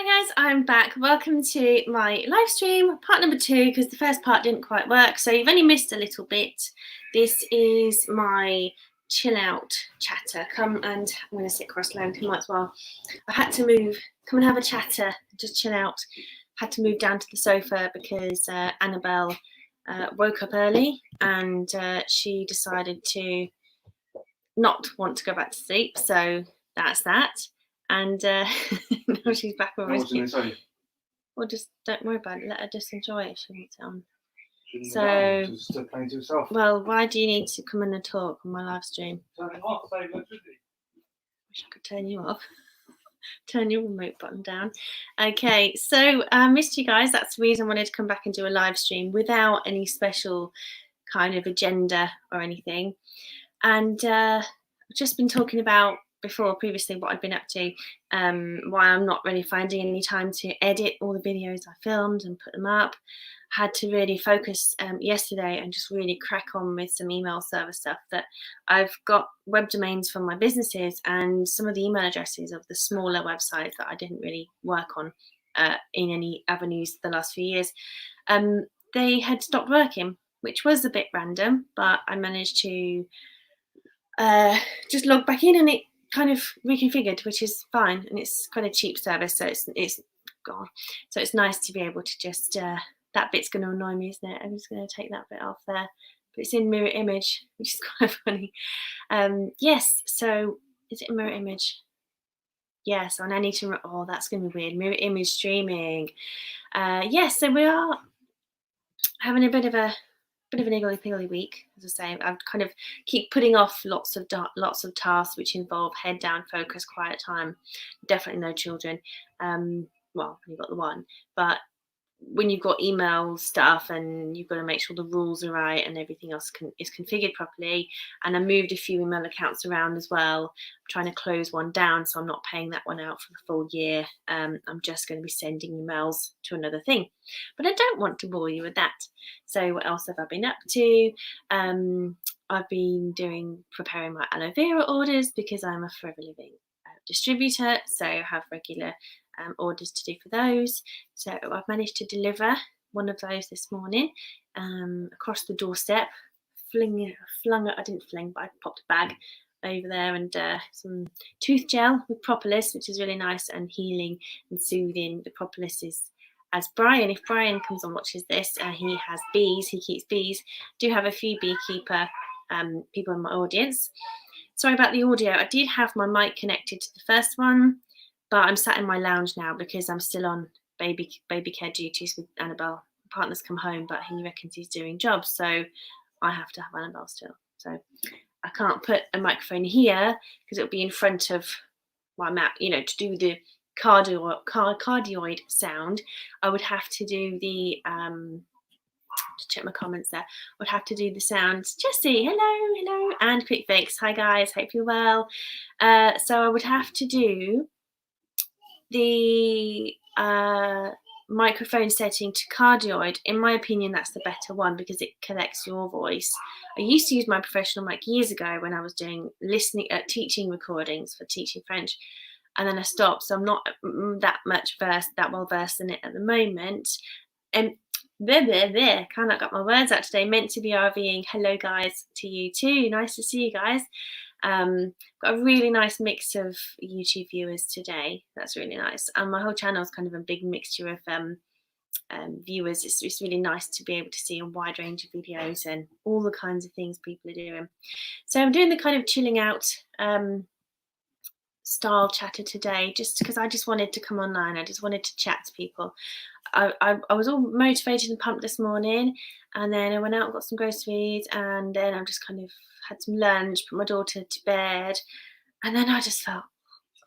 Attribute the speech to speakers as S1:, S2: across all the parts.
S1: Hi guys, I'm back. Welcome to my live stream, part number 2, because the first part didn't quite work, so you've only missed a little bit. This is my chill out chatter. Come and I'm going to sit cross-legged, you might as well. I had to move, come and have a chatter, just chill out. Had to move down to the sofa because Annabelle woke up early and she decided to not want to go back to sleep, so that's that. And now she's back already.
S2: What was going to say?
S1: Well, just don't worry about it. Let her just enjoy it. She wants it on.
S2: So, just playing to herself.
S1: Well, why do you need to come in and talk on my live stream?
S2: Turning off, save electricity.
S1: Wish I could turn you off. Turn your remote button down. Okay, so I missed you guys. That's the reason I wanted to come back and do a live stream without any special kind of agenda or anything. And I've just been talking about previously what I've been up to, why I'm not really finding any time to edit all the videos I filmed and put them up. Had to really focus yesterday and just really crack on with some email server stuff. That I've got web domains for my businesses and some of the email addresses of the smaller websites that I didn't really work on in any avenues the last few years. They had stopped working, which was a bit random, but I managed to just log back in and it kind of reconfigured, which is fine, and it's quite a cheap service, so it's gone. So it's nice to be able to just that bit's going to annoy me, isn't it? I'm just going to take that bit off there, but it's in mirror image, which is quite funny. Yes, so is it a mirror image? Yes, and I need to. Oh, that's going to be weird. Mirror image streaming. Yes, so we are having a bit of an iggly week, as I say. I've kind of keep putting off lots of tasks which involve head down, focus, quiet time. Definitely no children. Well, you've got the one, but when you've got email stuff and you've got to make sure the rules are right and everything else is configured properly. And I moved a few email accounts around as well. I'm trying to close one down, so I'm not paying that one out for the full year. I'm just going to be sending emails to another thing. But I don't want to bore you with that. So what else have I been up to? I've been preparing my aloe vera orders because I'm a Forever Living distributor, so I have regular orders to do for those. So I've managed to deliver one of those this morning across the doorstep. I popped a bag over there and some tooth gel with propolis, which is really nice and healing and soothing. The propolis is, as Brian, if Brian comes on watches this, he has bees, he keeps bees. Do have a few beekeeper people in my audience. Sorry about the audio. I did have my mic connected to the first one, but I'm sat in my lounge now because I'm still on baby care duties with Annabelle. My partner's come home, but he reckons he's doing jobs, so I have to have Annabelle still. So I can't put a microphone here because it'll be in front of my map, to do the cardioid sound. I would have to do the to check my comments there. Would have to do the sounds. Jessie, hello, and quick fix. Hi guys, hope you're well. So I would have to do the microphone setting to cardioid. In my opinion, that's the better one because it collects your voice. I used to use my professional mic years ago when I was doing teaching recordings for teaching French, and then I stopped, so I'm not that well versed in it at the moment. And kind of got my words out today. Meant to be RVing. Hello guys to you too. Nice to see you guys. Got a really nice mix of YouTube viewers today. That's really nice. And my whole channel is kind of a big mixture of viewers. It's really nice to be able to see a wide range of videos and all the kinds of things people are doing. So I'm doing the kind of chilling out style chatter today, just because I just wanted to come online. I just wanted to chat to people. I was all motivated and pumped this morning, and then I went out and got some groceries, and then I just kind of had some lunch, put my daughter to bed, and then I just felt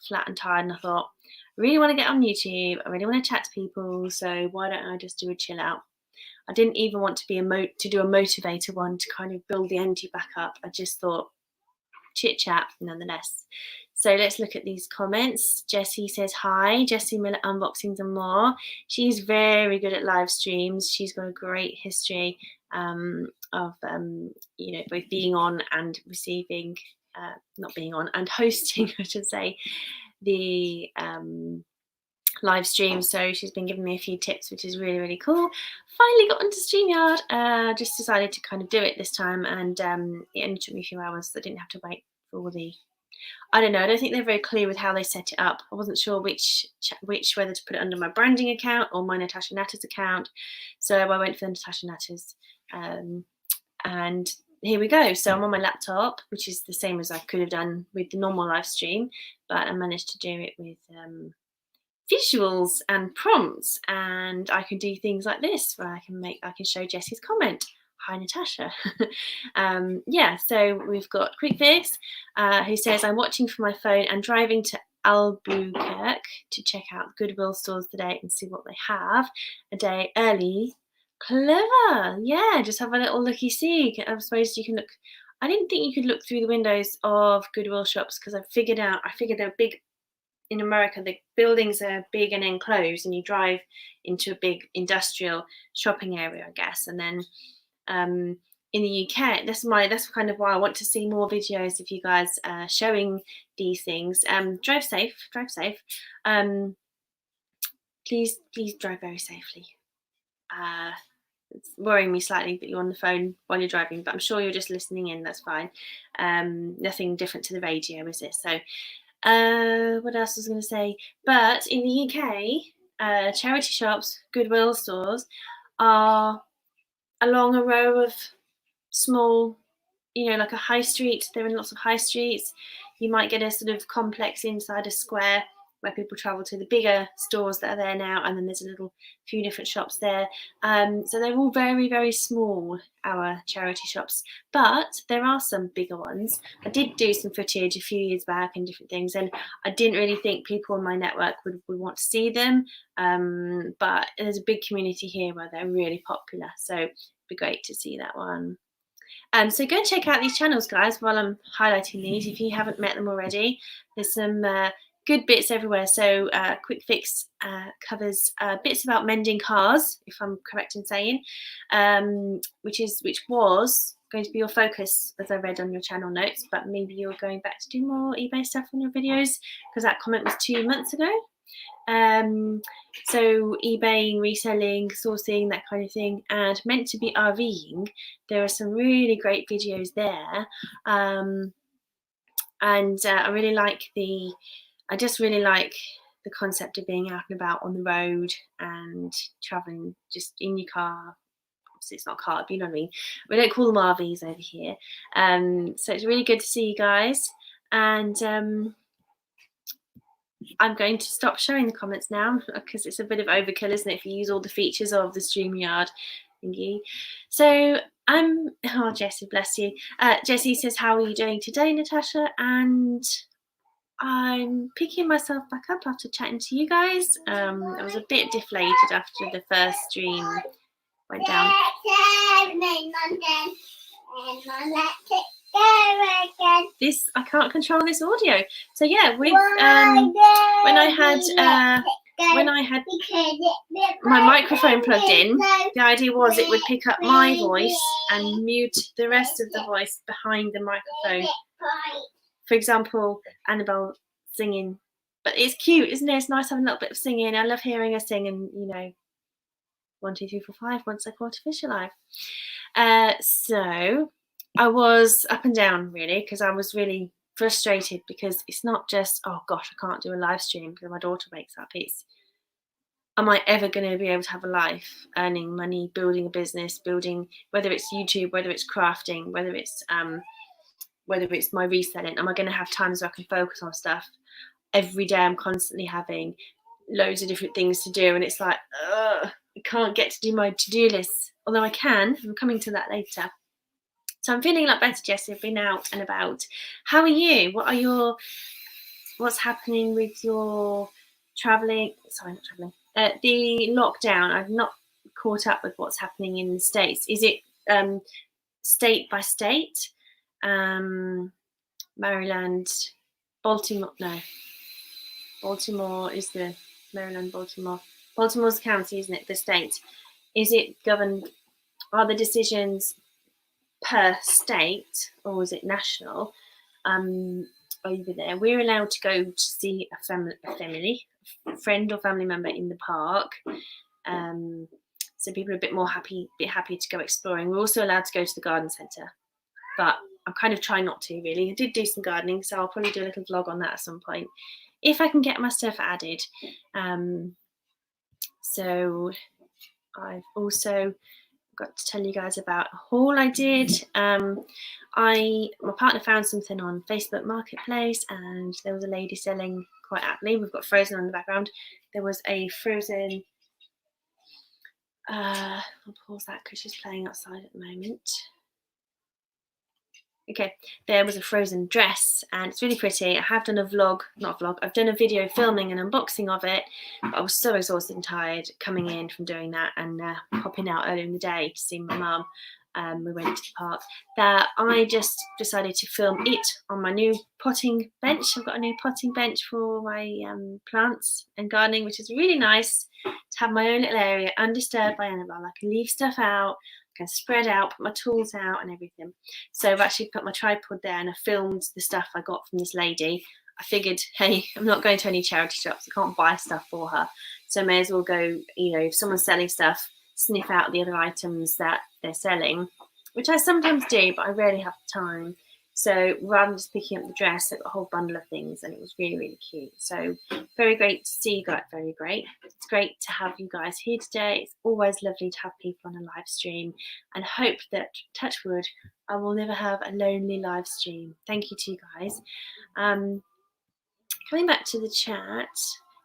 S1: flat and tired, and I thought, I really want to get on YouTube, I really want to chat to people, so why don't I just do a chill out? I didn't even want to do a motivator one to kind of build the energy back up. I just thought chit chat nonetheless. So let's look at these comments. Jessie says hi. Jessie Miller Unboxings and More. She's very good at live streams. She's got a great history of both being on and receiving, not being on and hosting, I should say, the live stream, so she's been giving me a few tips, which is really, really cool. Finally got onto StreamYard. Just decided to kind of do it this time, and it only took me a few hours, so I didn't have to wait for all the... I don't know, I don't think they're very clear with how they set it up. I wasn't sure which whether to put it under my branding account or my Natasha Natters account, so I went for the Natasha Natters. And here we go. So I'm on my laptop, which is the same as I could have done with the normal live stream, but I managed to do it with visuals and prompts, and I can do things like this where I can show Jessie's comment. Hi Natasha. Yeah, so we've got Quick Fix, who says, I'm watching from my phone and driving to Albuquerque to check out Goodwill stores today and see what they have a day early. Clever. Yeah, just have a little looky-see. I suppose you can look. I didn't think you could look through the windows of Goodwill shops because I figured they're big. In America, the buildings are big and enclosed, and you drive into a big industrial shopping area, I guess. And then in the UK, that's kind of why I want to see more videos of you guys showing these things. Drive safe. Please drive very safely. It's worrying me slightly that you're on the phone while you're driving, but I'm sure you're just listening in. That's fine. Nothing different to the radio, is it? So. What else was I going to say? But in the UK, charity shops, Goodwill stores, are along a row of small, like a high street. They're in lots of high streets. You might get a sort of complex inside a square where people travel to the bigger stores that are there now, and then there's a few different shops there. So they're all very, very small, our charity shops, but there are some bigger ones. I did do some footage a few years back and different things, and I didn't really think people on my network would want to see them, but there's a big community here where they're really popular, so it'd be great to see that one. So go and check out these channels, guys, while I'm highlighting these. If you haven't met them already, there's some good bits everywhere. So Quick Fix covers bits about mending cars, if I'm correct in saying, which was going to be your focus, as I read on your channel notes, but maybe you're going back to do more eBay stuff on your videos, because that comment was 2 months ago. So eBaying, reselling, sourcing, that kind of thing, and meant to be RVing. There are some really great videos there, and I just really like the concept of being out and about on the road and traveling just in your car. Obviously it's not a car, but you know what I mean. We don't call them RVs over here. So it's really good to see you guys, and I'm going to stop showing the comments now because it's a bit of overkill, isn't it, if you use all the features of the StreamYard thingy. So oh, Jessie, bless you. Jessie says, how are you doing today, Natasha? And I'm picking myself back up after chatting to you guys. I was a bit deflated after the first stream went down. This, I can't control this audio. So yeah, with when I had my microphone plugged in, the idea was it would pick up my voice and mute the rest of the voice behind the microphone. For example, Annabelle singing. But it's cute, isn't it? It's nice having a little bit of singing. I love hearing her sing, and 1, 2, 3, 4, 5. Once I caught a fish alive. So I was up and down really, because I was really frustrated, because it's not just, oh gosh, I can't do a live stream because my daughter wakes up. It's, am I ever going to be able to have a life, earning money, building a business, whether it's YouTube, whether it's crafting, whether it's my reselling? Am I going to have times where I can focus on stuff? Every day I'm constantly having loads of different things to do, and it's like, I can't get to do my to-do list, although I can. I'm coming to that later. So I'm feeling a lot better, Jessie. I've been out and about. How are you? What's happening with your traveling? Sorry, not traveling. The lockdown. I've not caught up with what's happening in the States. Is it state by state? Maryland, Baltimore. No, Baltimore is the Maryland. Baltimore's county, isn't it? The state. Is it governed? Are the decisions per state, or is it national? over there. We're allowed to go to see a friend or family member in the park. So people are a bit happy to go exploring. We're also allowed to go to the garden centre, but I'm kind of trying not to really. I did do some gardening, so I'll probably do a little vlog on that at some point if I can get my stuff added. So I've also got to tell you guys about a haul I did. My partner found something on Facebook Marketplace, and there was a lady selling quite aptly. We've got Frozen on the background. There was a Frozen. I'll pause that because she's playing outside at the moment. Okay, there was a Frozen dress, and it's really pretty. I have done I've done a video filming an unboxing of it, but I was so exhausted and tired coming in from doing that and popping out earlier in the day to see my mum. We went to the park, that I just decided to film it on my new potting bench. I've got a new potting bench for my plants and gardening, which is really nice to have my own little area undisturbed by Annabelle. I can leave stuff out, I can spread out, put my tools out and everything. So I've actually put my tripod there and I filmed the stuff I got from this lady. I figured, hey, I'm not going to any charity shops. I can't buy stuff for her. So I may as well go, if someone's selling stuff, sniff out the other items that they're selling, which I sometimes do, but I rarely have the time. So rather than just picking up the dress, I got a whole bundle of things, and it was really, really cute. So very great to see you guys, very great. It's great to have you guys here today. It's always lovely to have people on a live stream, and hope that, touch wood, I will never have a lonely live stream. Thank you to you guys. Coming back to the chat,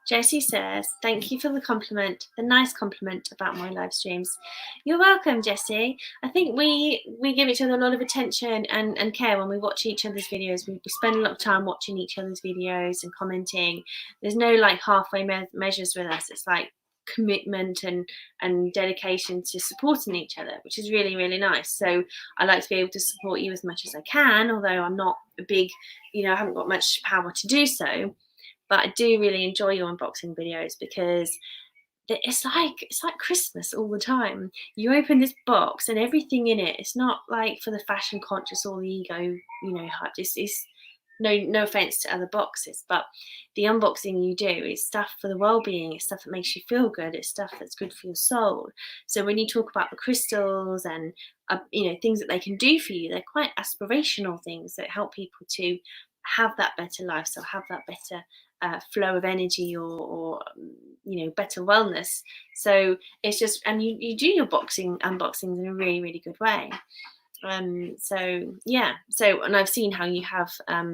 S1: Jessie says, thank you for the compliment, the nice compliment about my live streams. You're welcome, Jessie. I think we give each other a lot of attention and care when we watch each other's videos. We spend a lot of time watching each other's videos and commenting. There's no like halfway measures with us. It's like commitment and dedication to supporting each other, which is really, really nice. So I like to be able to support you as much as I can, although I'm not a big, I haven't got much power to do so. But I do really enjoy your unboxing videos because it's like Christmas all the time. You open this box and everything in it, it's not like for the fashion conscious or the ego, hype. It's no offense to other boxes, but the unboxing you do is stuff for the well-being. It's stuff that makes you feel good. It's stuff that's good for your soul. So when you talk about the crystals and things that they can do for you, they're quite aspirational things that help people to have that better lifestyle, have that better flow of energy or better wellness. So it's just, and you do your unboxings in a really, really good way. So yeah, and I've seen how you have a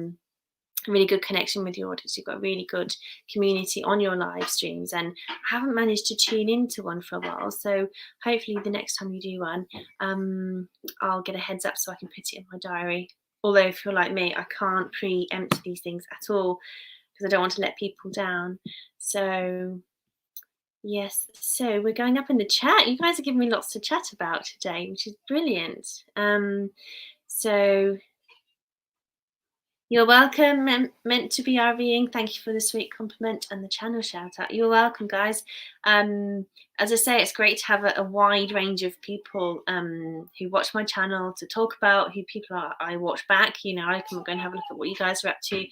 S1: really good connection with your audience. You've got a really good community on your live streams, and I haven't managed to tune into one for a while, so hopefully the next time you do one, I'll get a heads up so I can put it in my diary. Although if you're like me, I can't preempt these things at all because I don't want to let people down. So yes, so we're going up in the chat. You guys are giving me lots to chat about today, which is brilliant. So you're welcome, meant to be RVing. Thank you for the sweet compliment and the channel shout out. You're welcome, guys. As I say, it's great to have a wide range of people who watch my channel to talk about, who people I watch back. I can go and have a look at what you guys are up to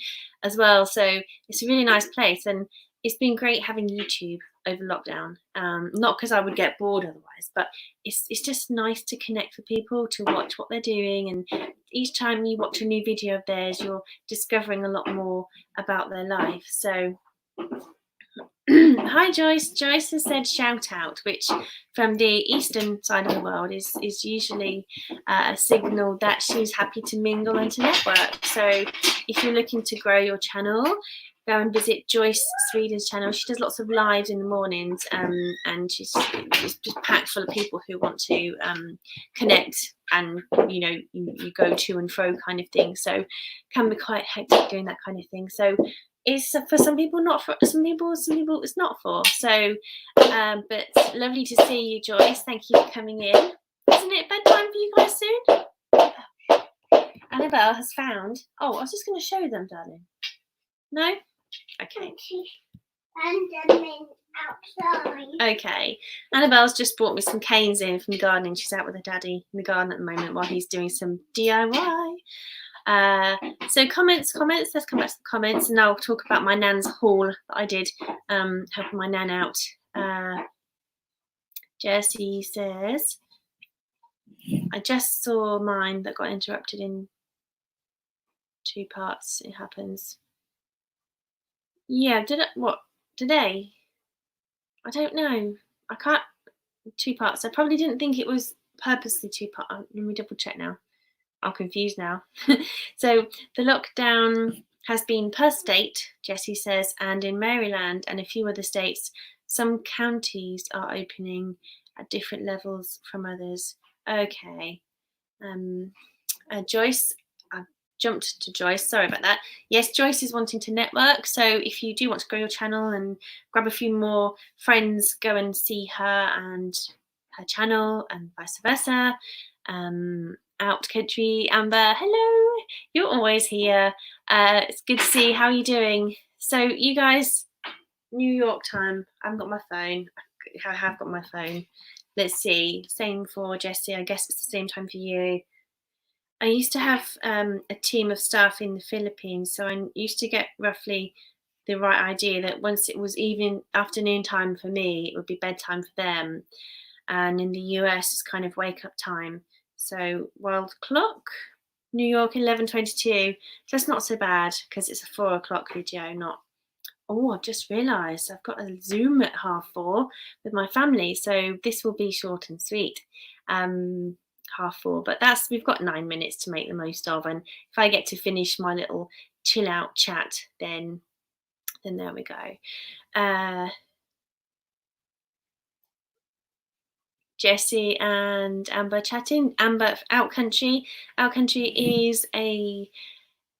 S1: as well. So it's a really nice place, and it's been great having YouTube over lockdown. Not because I would get bored otherwise, but it's just nice to connect with people, to watch what they're doing, and each time you watch a new video of theirs, you're discovering a lot more about their life. So hi Joyce. Joyce has said shout out, which from the eastern side of the world is usually a signal that she's happy to mingle and to network. So if you're looking to grow your channel, go and visit Joyce Sweden's channel. She does lots of lives in the mornings, and she's just packed full of people who want to connect and you go to and fro kind of thing. So can be quite hectic doing that kind of thing. So it's for some people, not for some people it's not for. So but lovely to see you, Joyce. Thank you for coming in. Isn't it bedtime for you guys soon? Annabelle has found, I was just going to show them, darling. No? Okay. Okay. Annabelle's just brought me some canes in from the gardening. She's out with her daddy in the garden at the moment while he's doing some DIY. So comments. Let's come back to the comments, and I'll talk about my nan's haul that I did, helping my nan out. Jessie says, I just saw mine that got interrupted in 2 parts. It happens. Yeah, did it? What today? I don't know. I can't. 2 parts. I probably didn't think it was purposely 2 parts. Let me double check now. I'm confused now. So the lockdown has been per state, Jessie says, and in Maryland and a few other states, some counties are opening at different levels from others. Okay. Joyce, I jumped to Joyce. Sorry about that. Yes, Joyce is wanting to network. So if you do want to grow your channel and grab a few more friends, go and see her and her channel and vice versa. Out country, Amber, hello. You're always here. It's good to see. How are you doing? So you guys, New York time. I haven't got my phone. I have got my phone. Let's see. Same for Jessie. I guess it's the same time for you. I used to have a team of staff in the Philippines, so I used to get roughly the right idea that once it was even afternoon time for me, it would be bedtime for them. And in the US, it's kind of wake up time. So world clock, New York 11:22. So it's not so bad because it's a 4 o'clock video, not. Oh, I've just realised I've got a Zoom at 4:30 with my family, so this will be short and sweet. 4:30, but we've got 9 minutes to make the most of, and if I get to finish my little chill out chat, then there we go. Jessie and Amber chatting. Amber, Out Country. Out Country is a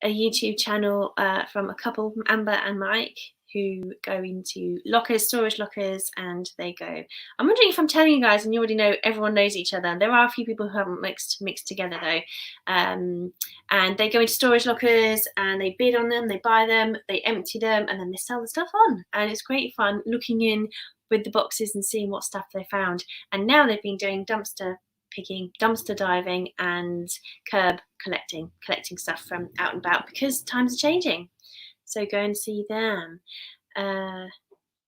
S1: YouTube channel from a couple, Amber and Mike, who go into lockers, storage lockers, and they go. I'm wondering if I'm telling you guys, and you already know, everyone knows each other. There are a few people who haven't mixed together though, and they go into storage lockers and they bid on them, they buy them, they empty them, and then they sell the stuff on. And it's great fun looking in with the boxes and seeing what stuff they found. And now they've been doing dumpster picking, dumpster diving, and curb collecting stuff from out and about because times are changing. So go and see them. I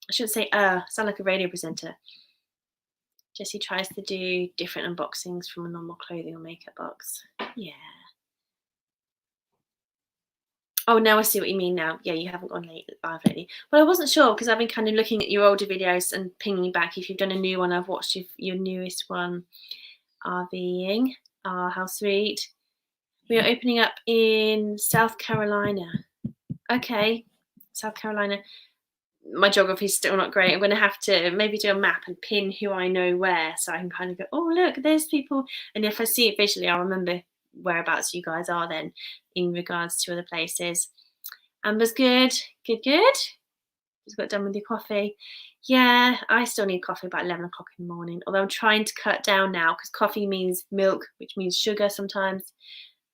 S1: shouldn't say sound like a radio presenter. Jessie tries to do different unboxings from a normal clothing or makeup box. Yeah. Oh, now I see what you mean now. Yeah, you haven't gone live lately. Well, I wasn't sure because I've been kind of looking at your older videos and pinging back. If you've done a new one, I've watched your newest one. RVing. How sweet. We are opening up in South Carolina. Okay, South Carolina. My geography is still not great. I'm going to have to maybe do a map and pin who I know where so I can kind of go, oh, look, there's people. And if I see it visually, I'll remember whereabouts you guys are then in regards to other places. Amber's good. Good. Just got done with your coffee. Yeah, I still need coffee about 11 o'clock in the morning, although I'm trying to cut down now because coffee means milk, which means sugar sometimes.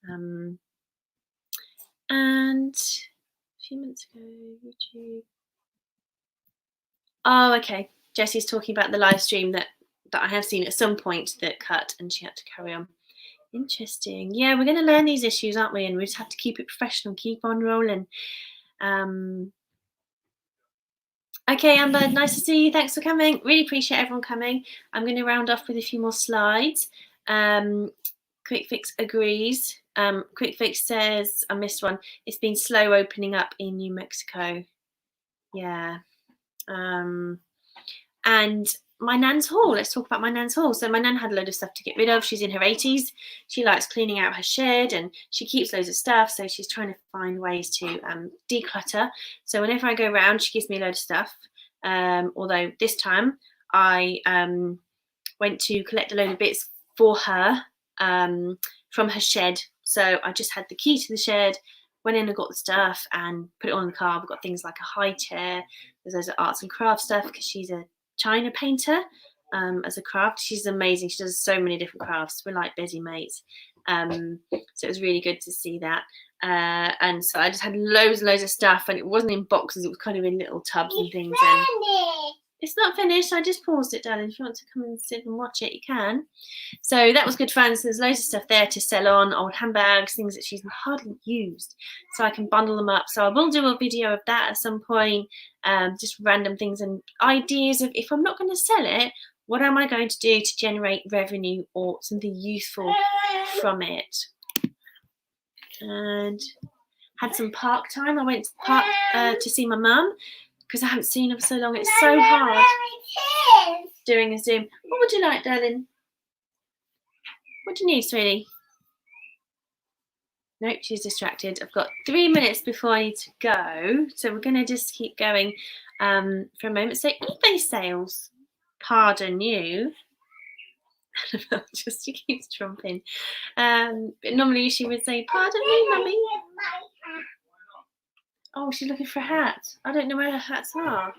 S1: And a few minutes ago, YouTube. Oh, okay. Jessie's talking about the live stream that I have seen at some point that cut and she had to carry on. Interesting. Yeah, we're going to learn these issues, aren't we? And we just have to keep it professional, keep on rolling. Okay, Amber, nice to see you. Thanks for coming. Really appreciate everyone coming. I'm going to round off with a few more slides. Quick Fix agrees. Quick Fix says, I missed one. It's been slow opening up in New Mexico. Yeah. And my nan's haul. Let's talk about my nan's haul. So my nan had a load of stuff to get rid of. She's in her 80s. She likes cleaning out her shed and she keeps loads of stuff. So she's trying to find ways to declutter. So whenever I go around, she gives me a load of stuff. Although this time I went to collect a load of bits for her from her shed. So I just had the key to the shed, went in and got the stuff and put it on the car. We've got things like a high chair. There's loads of arts and crafts stuff because she's a China painter as a craft. She's amazing. She does so many different crafts. We're like busy mates. So it was really good to see that. And so I just had loads and loads of stuff, and it wasn't in boxes. It was kind of in little tubs and things. And It's not finished. I just paused it, darling. If you want to come and sit and watch it, you can. So that was good fun. So there's loads of stuff there to sell on, old handbags, things that she's hardly used. So I can bundle them up. So I will do a video of that at some point. Just random things and ideas of, if I'm not going to sell it, what am I going to do to generate revenue or something useful from it? And had some park time. I went to the park to see my mum, because I haven't seen her for so long. It's so hard doing a Zoom. What would you like, darling? What do you need, sweetie? Nope, she's distracted. I've got 3 minutes before I need to go. So we're going to just keep going for a moment. So eBay sales, pardon you. Just she keeps trumping. But normally she would say, pardon me, mummy. Oh, she's looking for a hat. I don't know where her hats are.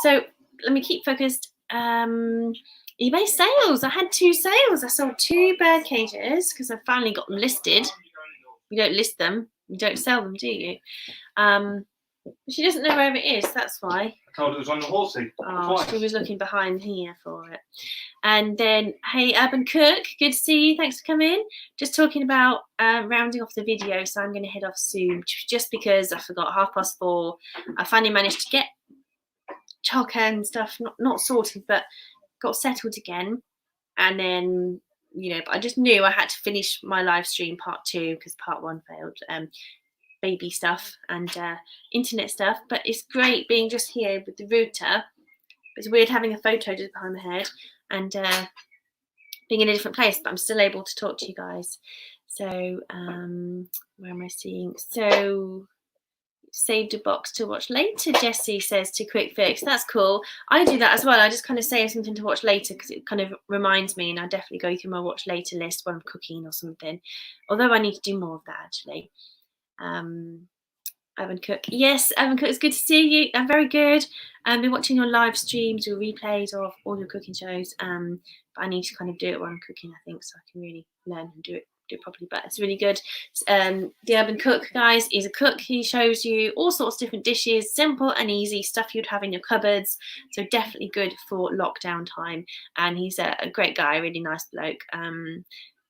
S1: So let me keep focused. eBay sales. I had 2 sales. I sold 2 bird cages because I finally got them listed. You don't list them. You don't sell them, do you? She doesn't know where it is. That's why.
S2: I told her it was on the horsey.
S1: Oh, she was looking behind here for it. And then, hey, Urban Cook, good to see you. Thanks for coming. Just talking about rounding off the video, so I'm going to head off soon, just because I forgot 4:30. I finally managed to get childcare and stuff not sorted, but got settled again. And then, you know, but I just knew I had to finish my live stream part 2 because part 1 failed. Baby stuff and internet stuff, but it's great being just here with the router. It's weird having a photo just behind my head and being in a different place, but I'm still able to talk to you guys. So where am I seeing? So saved a box to watch later, Jessie says to Quick Fix. That's cool. I do that as well. I just kind of save something to watch later because it kind of reminds me, and I definitely go through my watch later list when I'm cooking or something, although I need to do more of that actually. Urban Cook, yes, Urban Cook, it's good to see you. I'm very good. I've been watching your live streams, your replays of all your cooking shows. But I need to kind of do it while I'm cooking, I think, so I can really learn and do it properly. But it's really good. The Urban Cook, guys, is a cook. He shows you all sorts of different dishes, simple and easy stuff you'd have in your cupboards. So definitely good for lockdown time. And he's a great guy, really nice bloke.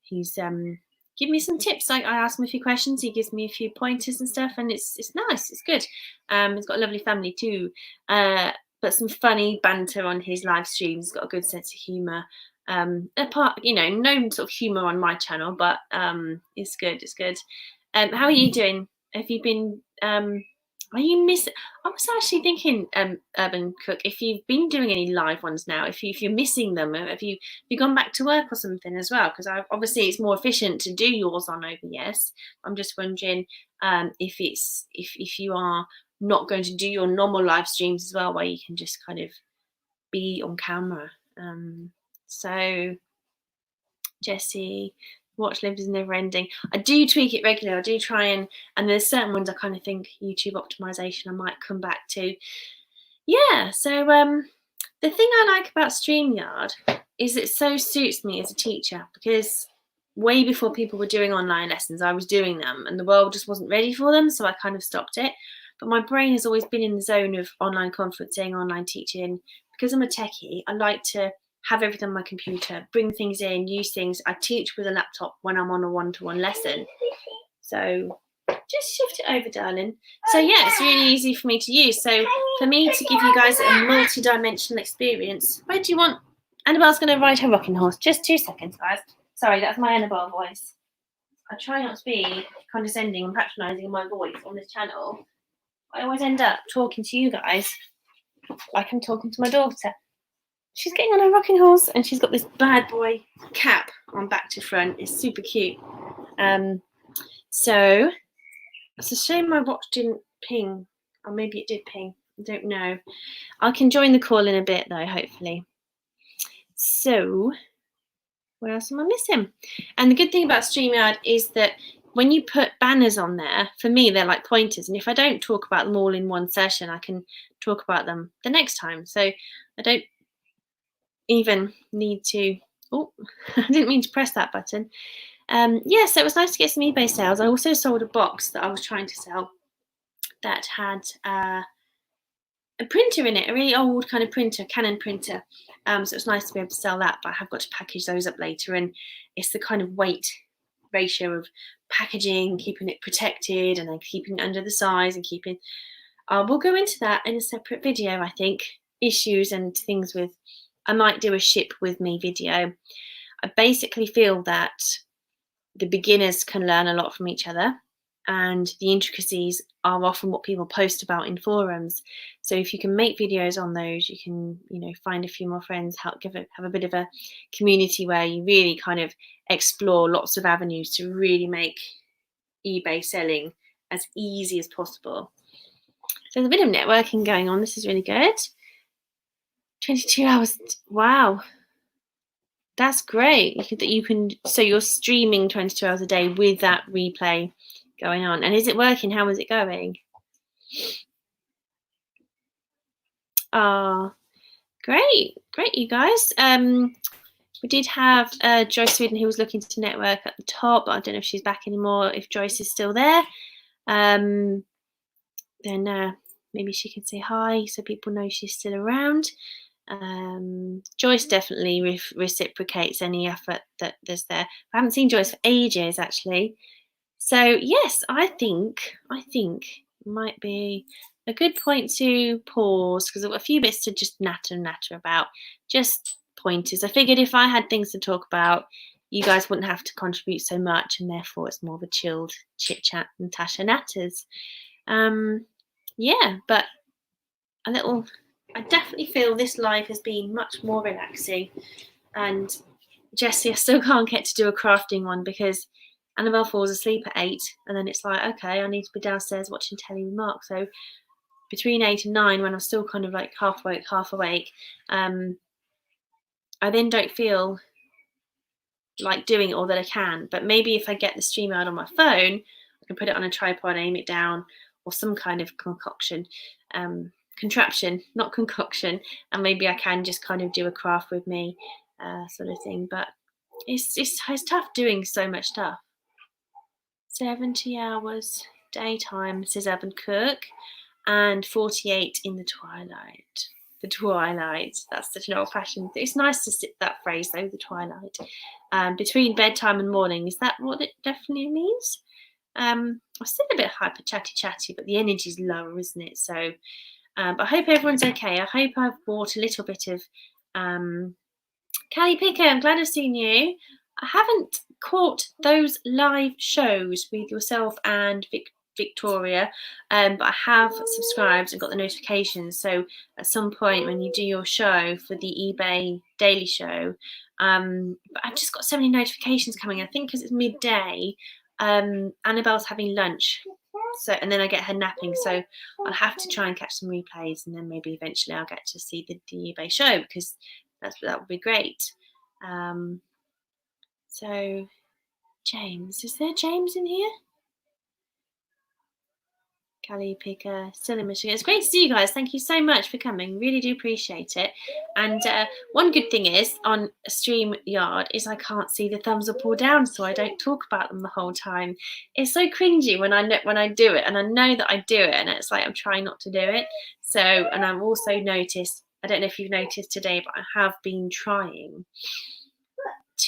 S1: He's give me some tips. I ask him a few questions. He gives me a few pointers and stuff, and it's nice. It's good. He's got a lovely family too. But some funny banter on his live streams. He's got a good sense of humour. Apart, you know, no sort of humour on my channel, but it's good. It's good. How are you doing? Have you been? Are you missing? I was actually thinking, Urban Cook, if you've been doing any live ones now, if you're missing them, have you gone back to work or something as well? Because obviously it's more efficient to do yours on OBS. I'm just wondering if you are not going to do your normal live streams as well, where you can just kind of be on camera. So Jessie, watch lives is never ending. I do tweak it regularly. I do try and there's certain ones I kind of think YouTube optimization I might come back to. Yeah, so the thing I like about StreamYard is it so suits me as a teacher, because way before people were doing online lessons, I was doing them and the world just wasn't ready for them, so I kind of stopped it. But my brain has always been in the zone of online conferencing, online teaching. Because I'm a techie, I like to have everything on my computer, bring things in, use things. I teach with a laptop when I'm on a one-to-one lesson. So just shift it over, darling. So yeah, it's really easy for me to use. So for me to give you guys a multi-dimensional experience, where do you want? Annabelle's going to ride her rocking horse. Just 2 seconds, guys. Sorry, that's my Annabelle voice. I try not to be condescending and patronising in my voice on this channel. I always end up talking to you guys like I'm talking to my daughter. She's getting on a rocking horse and she's got this bad boy cap on back to front. It's super cute. So it's a shame my watch didn't ping, or maybe it did ping. I don't know. I can join the call in a bit though, hopefully. So what else am I missing? And the good thing about StreamYard is that when you put banners on there, for me, they're like pointers. And if I don't talk about them all in one session, I can talk about them the next time. So I don't even need to, oh, I didn't mean to press that button. Yeah, so it was nice to get some eBay sales. I also sold a box that I was trying to sell that had a printer in it, a really old kind of printer, Canon printer. So it's nice to be able to sell that, but I have got to package those up later, and it's the kind of weight ratio of packaging, keeping it protected, and then keeping it under the size and keeping. We'll go into that in a separate video, I think. Issues and things with. I might do a ship with me video. I basically feel that the beginners can learn a lot from each other, and the intricacies are often what people post about in forums. So if you can make videos on those, you can, find a few more friends, have a bit of a community where you really kind of explore lots of avenues to really make eBay selling as easy as possible. So there's a bit of networking going on. This is really good. 22 hours. Wow. That's great. So you're streaming 22 hours a day with that replay going on. And is it working? How is it going? Great, you guys. We did have Joyce Sweden, who was looking to network at the top. I don't know if she's back anymore. If Joyce is still there, then maybe she can say hi so people know she's still around. Joyce definitely reciprocates any effort that there's there. I haven't seen Joyce for ages, actually. So yes, I think might be a good point to pause, because I've got a few bits to just natter about, just pointers. I figured if I had things to talk about, you guys wouldn't have to contribute so much, and therefore it's more of a chilled chit chat. Natasha Natters. Yeah, but I definitely feel this live has been much more relaxing. And Jessie, I still can't get to do a crafting one because Annabelle falls asleep at 8, and then it's like, okay, I need to be downstairs watching telly with Mark. So between 8 and 9, when I'm still kind of like half awake, I then don't feel like doing all that I can. But maybe if I get the stream out on my phone, I can put it on a tripod, aim it down, or some kind of contraption, not concoction, and maybe I can just kind of do a craft with me, sort of thing. But it's tough doing so much stuff. 70 hours daytime, says Urban Cook, and 48 in the twilight. The twilight. That's such an old-fashioned. It's nice to sit that phrase though. The twilight. Between bedtime and morning. Is that what it definitely means? I'm still a bit hyper chatty, but the energy's lower, isn't it? So, but I hope everyone's okay. I hope I've brought a little bit of. Callie Picker, I'm glad I've seen you. I haven't caught those live shows with yourself and Victoria, but I have subscribed and got the notifications. So at some point when you do your show for the eBay daily show, but I've just got so many notifications coming. I think because it's midday, Annabelle's having lunch, and then I get her napping. So I'll have to try and catch some replays, and then maybe eventually I'll get to see the eBay show, because that would be great. So James, is there James in here? Callie Picker, still in Michigan. It's great to see you guys. Thank you so much for coming. Really do appreciate it. And one good thing is on StreamYard is I can't see the thumbs up or down, so I don't talk about them the whole time. It's so cringy when I do it, and I know that I do it, and it's like I'm trying not to do it. So, and I've also noticed, I don't know if you've noticed today, but I have been trying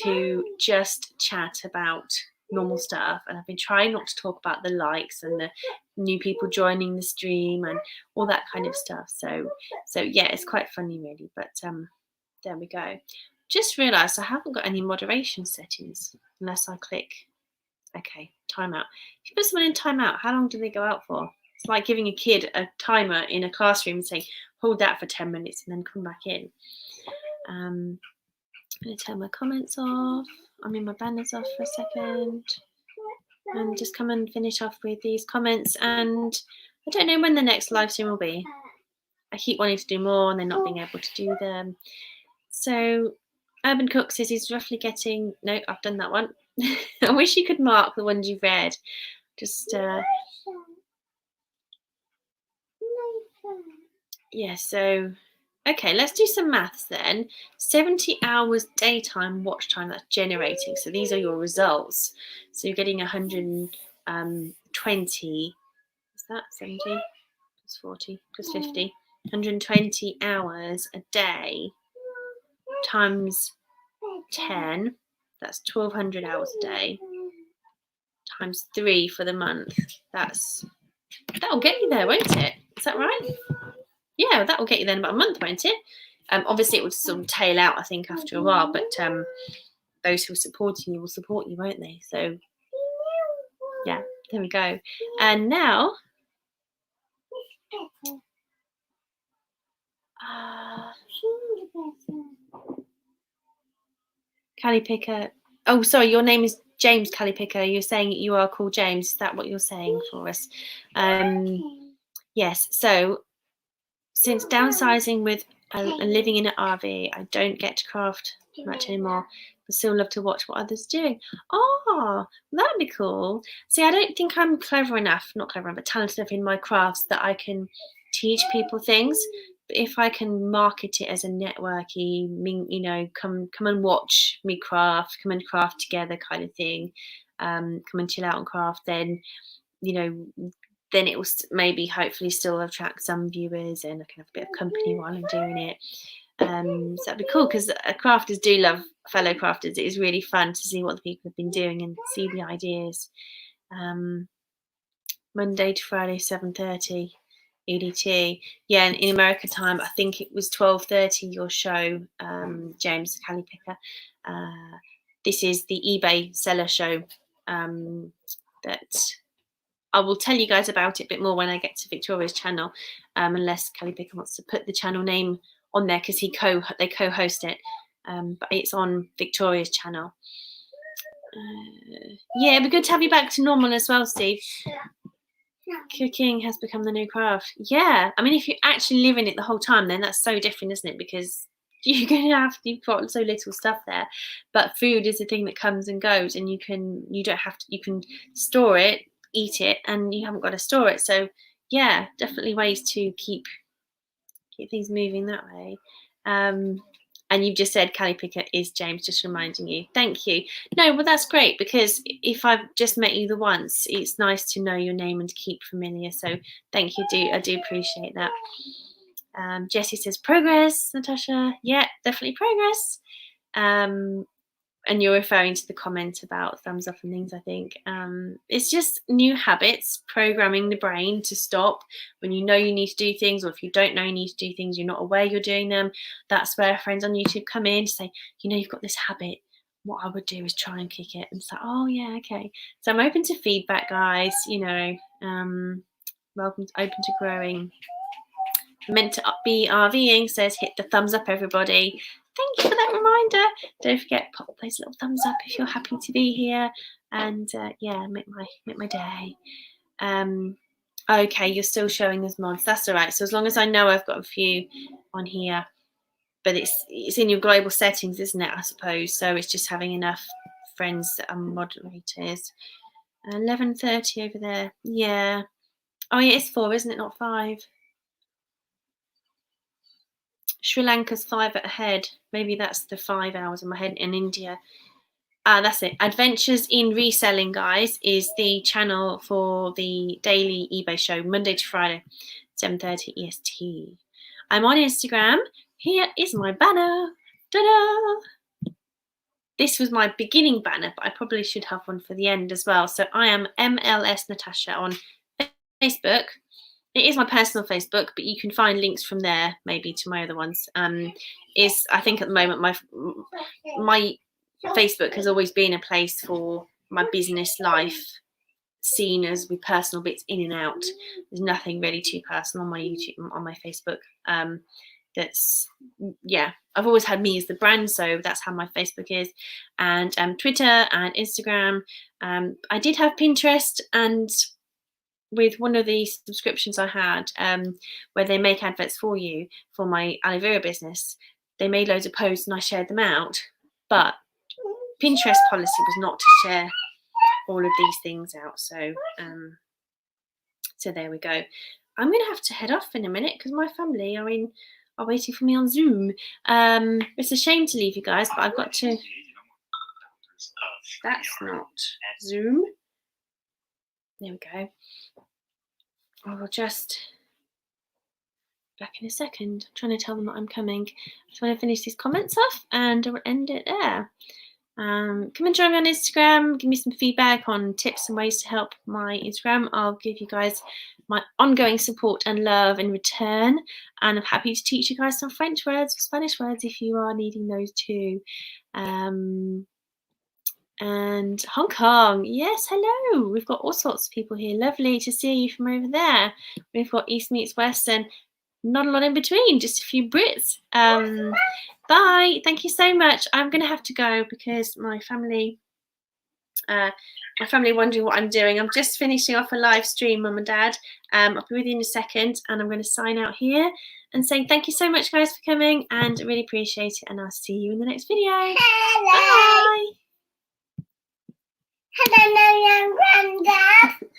S1: to just chat about normal stuff, and I've been trying not to talk about the likes and the new people joining the stream and all that kind of stuff. So yeah, it's quite funny really, but there we go. Just realized I haven't got any moderation settings unless I click timeout. If you put someone in timeout, how long do they go out for? It's like giving a kid a timer in a classroom and saying hold that for 10 minutes and then come back in. I'm going to turn my comments off. I mean my banners off for a second, and just come and finish off with these comments. And I don't know when the next live stream will be. I keep wanting to do more and then not being able to do them. So Urban Cook says he's roughly getting, no, I've done that one. I wish you could mark the ones you've read. Just yeah, so okay, let's do some maths then. 70 hours daytime watch time that's generating. So these are your results. So you're getting 120. Is that 70 plus 40 plus 50? 120 hours a day times 10, that's 1,200 hours a day, times 3 for the month. That'll get you there, won't it? Is that right? Yeah, that will get you there in about a month, won't it? Obviously, it would sort of tail out, I think, after a while, but those who are supporting you will support you, won't they? So, yeah, there we go. And now, Callie Picker. Oh, sorry, your name is James Callie Picker. You're saying you are called James. Is that what you're saying for us? Yes. So, since downsizing with and living in an RV, I don't get to craft much anymore, but still love to watch what others are doing. Oh, that'd be cool. See, I don't think I'm clever enough, not clever enough, but talented enough in my crafts that I can teach people things. But if I can market it as a networky, you know, come and watch me craft, come and craft together kind of thing, come and chill out and craft, then, you know, then it will maybe hopefully still attract some viewers and I can have a bit of company while I'm doing it. So that'd be cool because crafters do love fellow crafters. It is really fun to see what the people have been doing and see the ideas. Monday to Friday, 7:30 EDT. Yeah, and in America time, I think it was 12:30 your show, James Callie Picker. This is the eBay seller show that I will tell you guys about it a bit more when I get to Victoria's channel, unless Callie Picker wants to put the channel name on there because they co-host it, but it's on Victoria's channel. Yeah, it'd be good to have you back to normal as well, Steve. Cooking has become the new craft. Yeah, I mean, if you actually live in it the whole time, then that's so different, isn't it? Because you've got so little stuff there, but food is the thing that comes and goes, and you can store it, eat it, and you haven't got to store it. So yeah, definitely ways to keep things moving that way. And you've just said Callie Picker is James, just reminding you. Thank you. No, well, that's great because if I've just met you the once, it's nice to know your name and to keep familiar. So thank you. I do appreciate that. Jessie says progress, Natasha. Yeah, definitely progress. And you're referring to the comment about thumbs up and things, I think. It's just new habits, programming the brain to stop when you know you need to do things, or if you don't know you need to do things, you're not aware you're doing them. That's where friends on YouTube come in to say, you know, you've got this habit. What I would do is try and kick it. And it's like, oh, yeah, okay. So I'm open to feedback, guys. You know, open to growing. Meant to be RVing says hit the thumbs up, everybody. Thank you for that reminder. Don't forget, pop those little thumbs up if you're happy to be here, and yeah, make my day. Okay, you're still showing us mods. That's all right. So as long as I know I've got a few on here, but it's in your global settings, isn't it? I suppose. So it's just having enough friends that are moderators. 11:30 over there. Yeah. Oh yeah, it's 4, isn't it? Not 5. Sri Lanka's 5 ahead. Maybe that's the 5 hours in my head. In India. That's it. Adventures in Reselling, guys, is the channel for the daily eBay show, Monday to Friday, 7:30 EST. I'm on Instagram. Here is my banner. Ta-da! This was my beginning banner, but I probably should have one for the end as well. So I am MLS Natasha on Facebook. It is my personal Facebook, but you can find links from there, maybe to my other ones. I think at the moment my Facebook has always been a place for my business life, seen as with personal bits in and out. There's nothing really too personal on my YouTube, on my Facebook. I've always had me as the brand, so that's how my Facebook is, and Twitter and Instagram. I did have Pinterest, and with one of the subscriptions I had, where they make adverts for you for my aloe vera business, they made loads of posts and I shared them out. But Pinterest policy was not to share all of these things out. So there we go. I'm going to have to head off in a minute because my family are waiting for me on Zoom. It's a shame to leave you guys, but I've got to. That's not Zoom. There we go. I will just back in a second. I'm trying to tell them that I'm coming. I just want to finish these comments off and I'll end it there. Come and join me on Instagram. Give me some feedback on tips and ways to help my Instagram. I'll give you guys my ongoing support and love in return. And I'm happy to teach you guys some French words or Spanish words if you are needing those too. And Hong Kong, yes, hello. We've got all sorts of people here. Lovely to see you from over there. We've got East meets West and not a lot in between, just a few Brits. Bye. Thank you so much. I'm going to have to go because my family wondering what I'm doing. I'm just finishing off a live stream, Mum and Dad. I'll be with you in a second, and I'm going to sign out here and saying thank you so much, guys, for coming, and I really appreciate it. And I'll see you in the next video.
S3: Hello.
S1: Bye.
S3: Hello, young granddad.